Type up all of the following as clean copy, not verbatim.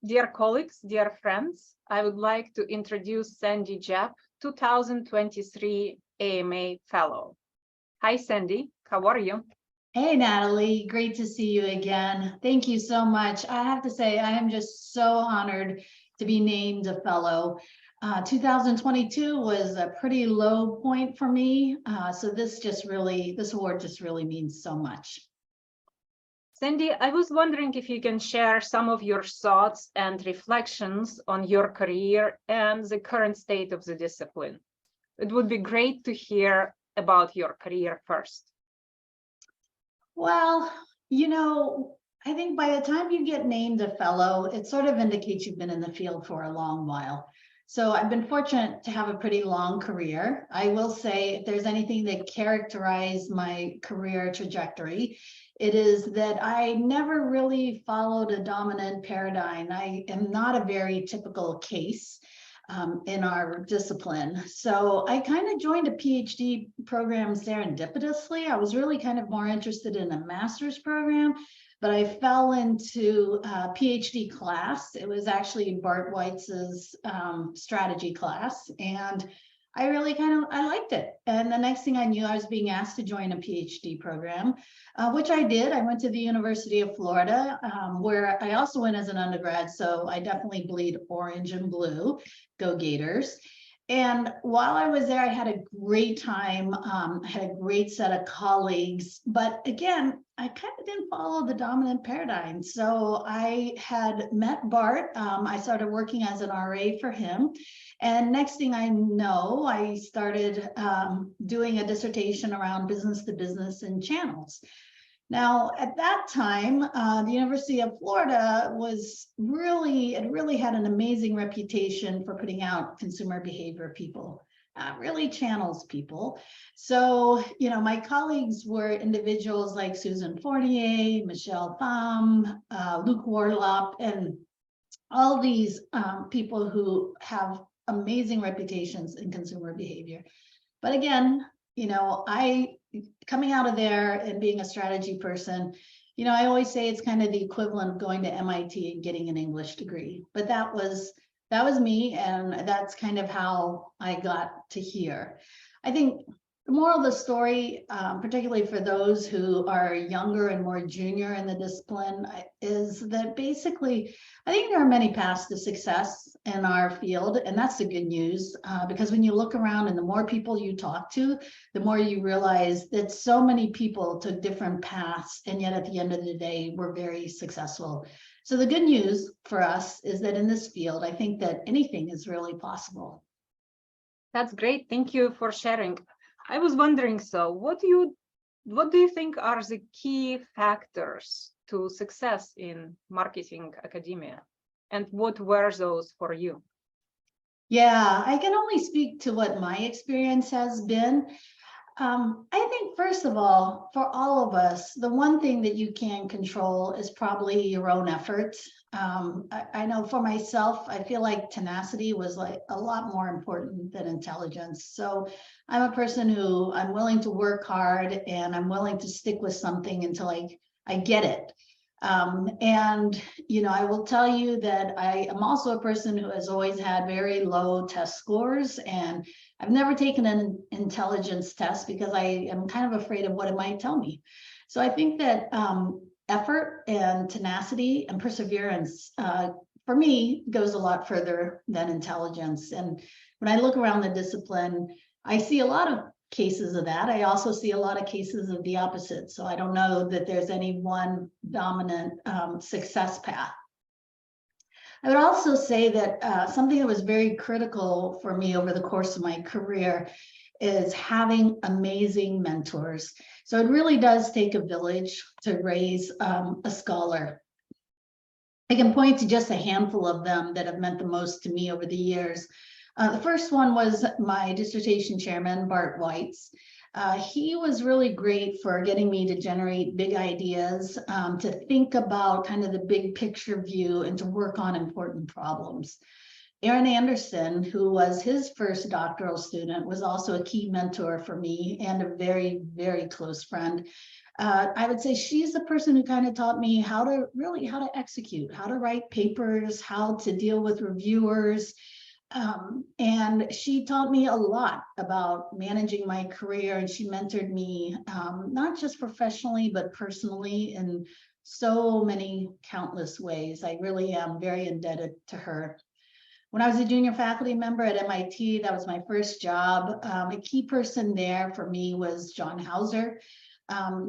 Dear colleagues, dear friends, I would like to introduce Sandy Japp, 2023 AMA Fellow. Hi, Sandy. How are you? Hey, Natalie. Great to see you again. Thank you so much. I have to say, I am just so honored to be named a fellow. 2022 was a pretty low point for me. So this award just really means so much. Sandy, I was wondering if you can share some of your thoughts and reflections on your career and the current state of the discipline. It would be great to hear about your career first. Well, I think by the time you get named a fellow, it sort of indicates you've been in the field for a long while. So I've been fortunate to have a pretty long career. I will say if there's anything that characterized my career trajectory, it is that I never really followed a dominant paradigm. I am not a very typical case in our discipline. So I kind of joined a PhD program serendipitously. I was really kind of more interested in a master's program, but I fell into a PhD class. It was actually Bart Weitz's strategy class. And I really I liked it. And the next thing I knew, I was being asked to join a PhD program, which I did. I went to the University of Florida, where I also went as an undergrad. So I definitely bleed orange and blue. Go Gators. And while I was there, I had a great time. I had a great set of colleagues, but again, I kind of didn't follow the dominant paradigm. So I had met Bart. I started working as an RA for him. And next thing I know, I started doing a dissertation around business to business and channels. Now, at that time, the University of Florida really had an amazing reputation for putting out consumer behavior people, really channels people. So, my colleagues were individuals like Susan Fortier, Michelle Pham, Luke Warlop, and all these people who have amazing reputations in consumer behavior. But again, coming out of there and being a strategy person, I always say it's kind of the equivalent of going to MIT and getting an English degree. But that was me, and that's kind of how I got to here. I think the moral of the story, particularly for those who are younger and more junior in the discipline, is that basically, I think there are many paths to success in our field, and that's the good news, because when you look around and the more people you talk to, the more you realize that so many people took different paths, and yet at the end of the day, we're very successful. So the good news for us is that in this field, I think that anything is really possible. That's great. Thank you for sharing. I was wondering, so what do you think are the key factors to success in marketing academia, and what were those for you? Yeah, I can only speak to what my experience has been. I think, first of all, for all of us, the one thing that you can control is probably your own effort. I know for myself, I feel like tenacity was like a lot more important than intelligence. So I'm a person who I'm willing to work hard, and I'm willing to stick with something until I get it. I will tell you that I am also a person who has always had very low test scores, and I've never taken an intelligence test because I am kind of afraid of what it might tell me. So I think that effort and tenacity and perseverance, for me, goes a lot further than intelligence. And when I look around the discipline, I see a lot of cases of that. I also see a lot of cases of the opposite. So I don't know that there's any one dominant success path. I would also say that something that was very critical for me over the course of my career is having amazing mentors. So it really does take a village to raise a scholar. I can point to just a handful of them that have meant the most to me over the years. The first one was my dissertation chairman, Bart Weitz. He was really great for getting me to generate big ideas, to think about kind of the big picture view, and to work on important problems. Aaron Anderson, who was his first doctoral student, was also a key mentor for me and a very, very close friend. I would say she's the person who kind of taught me how to execute, how to write papers, how to deal with reviewers. And she taught me a lot about managing my career, and she mentored me, not just professionally, but personally in so many countless ways. I really am very indebted to her. When I was a junior faculty member at MIT, that was my first job. A key person there for me was John Hauser.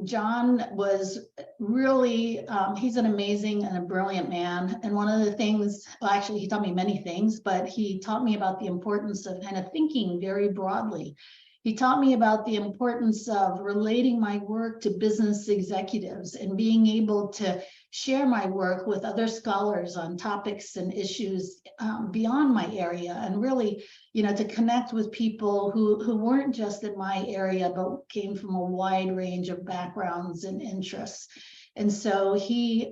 John was really, he's an amazing and a brilliant man. And one of the things, well, actually, he taught me many things, but he taught me about the importance of kind of thinking very broadly. He taught me about the importance of relating my work to business executives and being able to share my work with other scholars on topics and issues beyond my area, and really, to connect with people who weren't just in my area, but came from a wide range of backgrounds and interests. And so he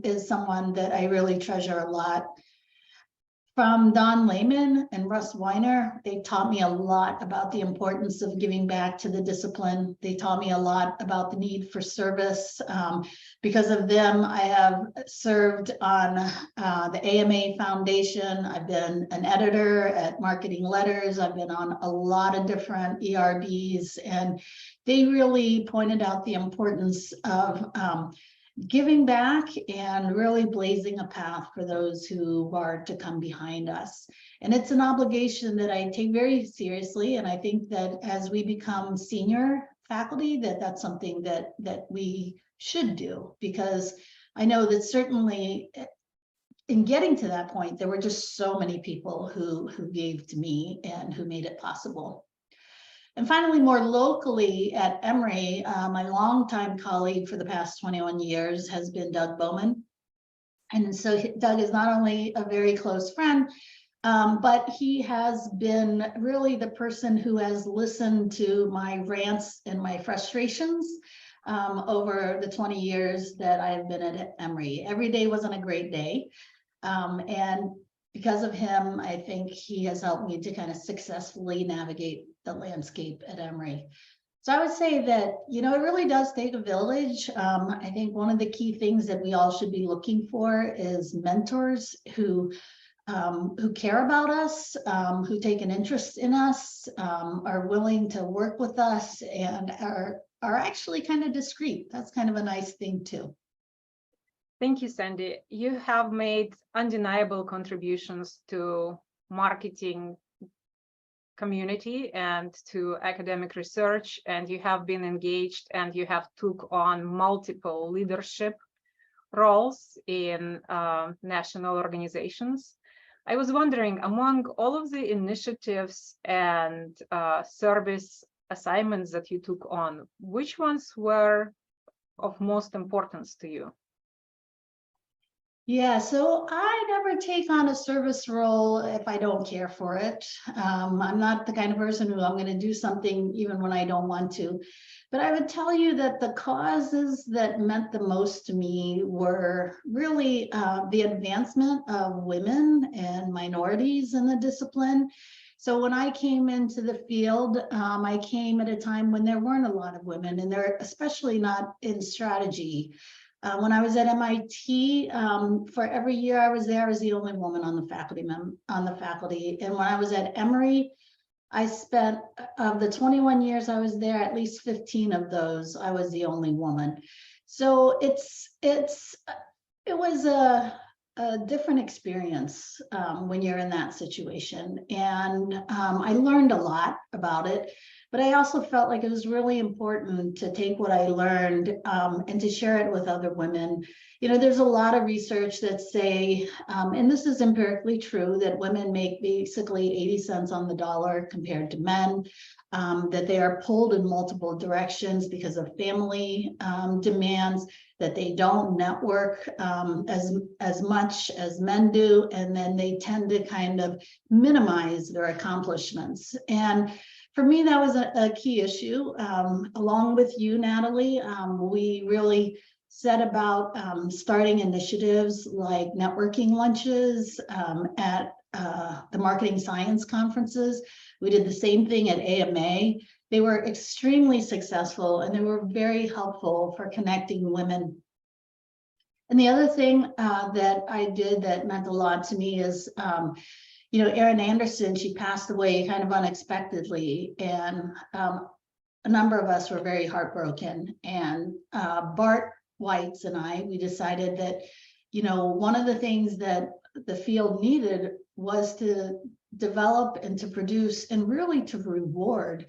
is someone that I really treasure a lot. From Don Lehman and Russ Weiner, they taught me a lot about the importance of giving back to the discipline. They taught me a lot about the need for service. Because of them, I have served on the AMA Foundation. I've been an editor at Marketing Letters. I've been on a lot of different ERBs, and they really pointed out the importance of giving back and really blazing a path for those who are to come behind us. And it's an obligation that I take very seriously. And I think that as we become senior faculty, that's something that we should do, because I know that certainly in getting to that point, there were just so many people who gave to me and who made it possible. And finally, more locally at Emory, my longtime colleague for the past 21 years has been Doug Bowman. And so Doug is not only a very close friend, but he has been really the person who has listened to my rants and my frustrations over the 20 years that I've been at Emory. Every day wasn't a great day. And because of him, I think he has helped me to kind of successfully navigate the landscape at Emory. So I would say that, it really does take a village. I think one of the key things that we all should be looking for is mentors who care about us, who take an interest in us, are willing to work with us, and are actually kind of discreet. That's kind of a nice thing too. Thank you, Sandy. You have made undeniable contributions to marketing community and to academic research, and you have been engaged and you have took on multiple leadership roles in national organizations. I was wondering, among all of the initiatives and service assignments that you took on, which ones were of most importance to you? Yeah, so I never take on a service role if I don't care for it. I'm not the kind of person who I'm going to do something even when I don't want to. But I would tell you that the causes that meant the most to me were really the advancement of women and minorities in the discipline. So when I came into the field, I came at a time when there weren't a lot of women, and they're especially not in strategy. When I was at MIT, for every year I was there, I was the only woman on the faculty. And when I was at Emory, I spent, of the 21 years I was there, at least 15 of those, I was the only woman. So it was a different experience when you're in that situation. And I learned a lot about it. But I also felt like it was really important to take what I learned and to share it with other women. There's a lot of research that say, and this is empirically true, that women make basically 80 cents on the dollar compared to men, that they are pulled in multiple directions because of family demands, that they don't network as much as men do, and then they tend to kind of minimize their accomplishments. And for me, that was a key issue. Along with you, Natalie, we really set about starting initiatives like networking lunches at the marketing science conferences. We did the same thing at AMA. They were extremely successful and they were very helpful for connecting women. And the other thing that I did that meant a lot to me is, you know, Erin Anderson, she passed away kind of unexpectedly, and a number of us were very heartbroken. And Bart Weitz and I, we decided that, you know, one of the things that the field needed was to develop and to produce and really to reward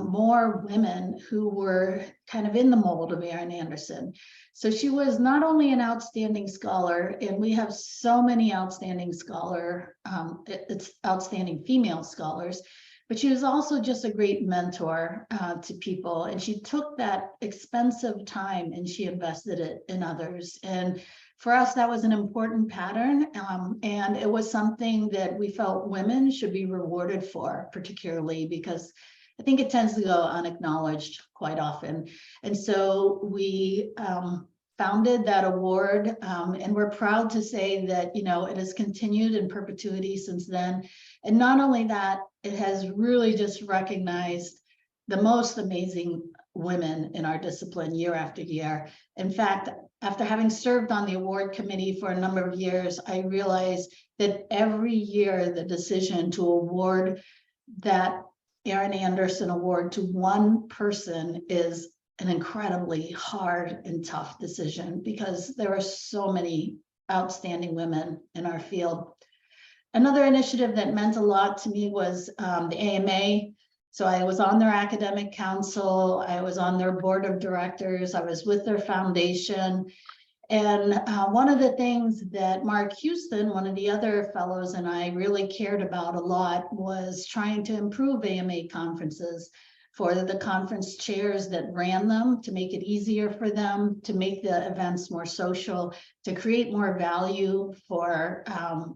more women who were kind of in the mold of Erin Anderson. So she was not only an outstanding scholar, and we have so many outstanding it's outstanding female scholars, but she was also just a great mentor to people. And she took that expensive time and she invested it in others. And for us, that was an important pattern. And it was something that we felt women should be rewarded for, particularly because I think it tends to go unacknowledged quite often. And so we founded that award, and we're proud to say that, you know, it has continued in perpetuity since then. And not only that, it has really just recognized the most amazing women in our discipline year after year. In fact, after having served on the award committee for a number of years, I realized that every year the decision to award that Erin Anderson Award to one person is an incredibly hard and tough decision because there are so many outstanding women in our field. Another initiative that meant a lot to me was the AMA. So I was on their academic council, I was on their board of directors, I was with their foundation. And one of the things that Mark Houston, one of the other fellows, and I really cared about a lot was trying to improve AMA conferences for the conference chairs that ran them, to make it easier for them, to make the events more social, to create more value for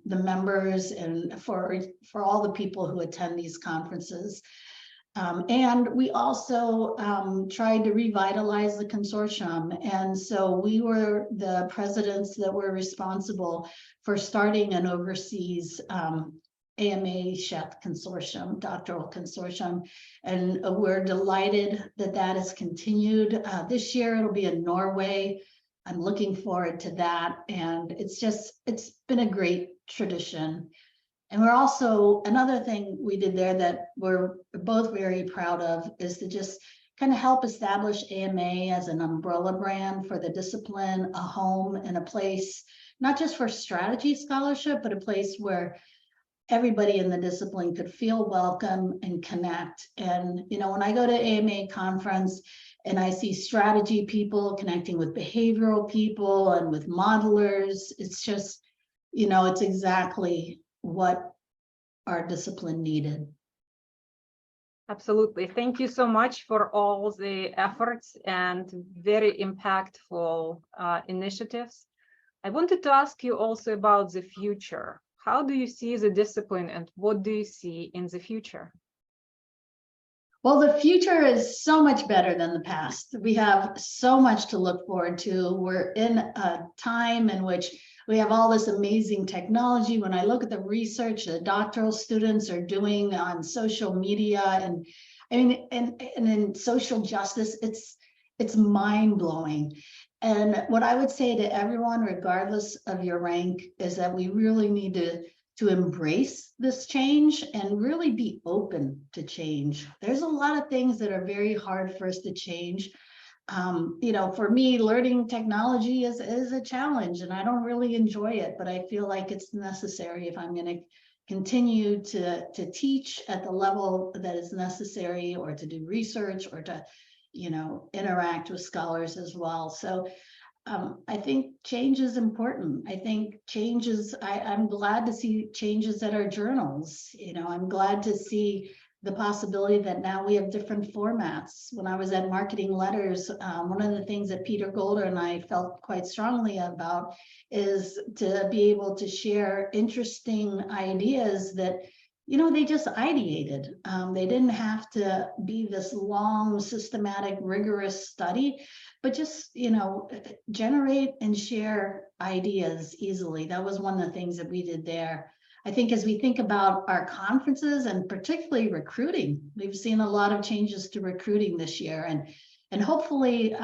the members and for all the people who attend these conferences. And we also tried to revitalize the consortium. And so we were the presidents that were responsible for starting an overseas AMA Chef Consortium, doctoral consortium. And we're delighted that that has continued. This year it'll be in Norway. I'm looking forward to that. And it's been a great tradition. And we're also, another thing we did there that we're both very proud of is to just kind of help establish AMA as an umbrella brand for the discipline, a home and a place, not just for strategy scholarship, but a place where everybody in the discipline could feel welcome and connect. And, you know, when I go to AMA conference and I see strategy people connecting with behavioral people and with modelers, it's just, you know, it's exactly what our discipline needed. Absolutely. Thank you so much for all the efforts and very impactful initiatives. I wanted to ask you also about the future. How do you see the discipline and what do you see in the future? Well, the future is so much better than the past. We have so much to look forward to. We're in a time in which we have all this amazing technology. When I look at the research that doctoral students are doing on social media and in social justice, it's mind-blowing. And what I would say to everyone, regardless of your rank, is that we really need to embrace this change and really be open to change. There's a lot of things that are very hard for us to change. You know, for me, learning technology is a challenge and I don't really enjoy it, but I feel like it's necessary if I'm going to continue to teach at the level that is necessary, or to do research, or to, you know, interact with scholars as well. So I think change is important. I think changes, I'm glad to see changes at our journals. You know, I'm glad to see the possibility that now we have different formats. When I was at Marketing Letters, one of the things that Peter Golder and I felt quite strongly about is to be able to share interesting ideas that, you know, they just ideated. They didn't have to be this long, systematic, rigorous study, but just, you know, generate and share ideas easily. That was one of the things that we did there. I think as we think about our conferences and particularly recruiting, we've seen a lot of changes to recruiting this year, and hopefully,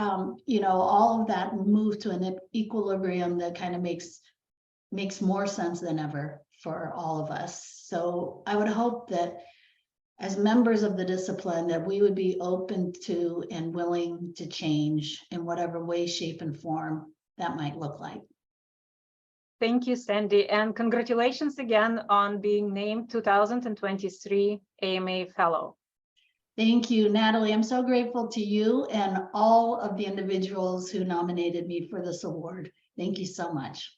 you know, all of that move to an equilibrium that kind of makes more sense than ever for all of us. So I would hope that as members of the discipline, that we would be open to and willing to change in whatever way, shape, and form that might look like. Thank you, Sandy, and congratulations again on being named 2023 AMA Fellow. Thank you, Natalie. I'm so grateful to you and all of the individuals who nominated me for this award. Thank you so much.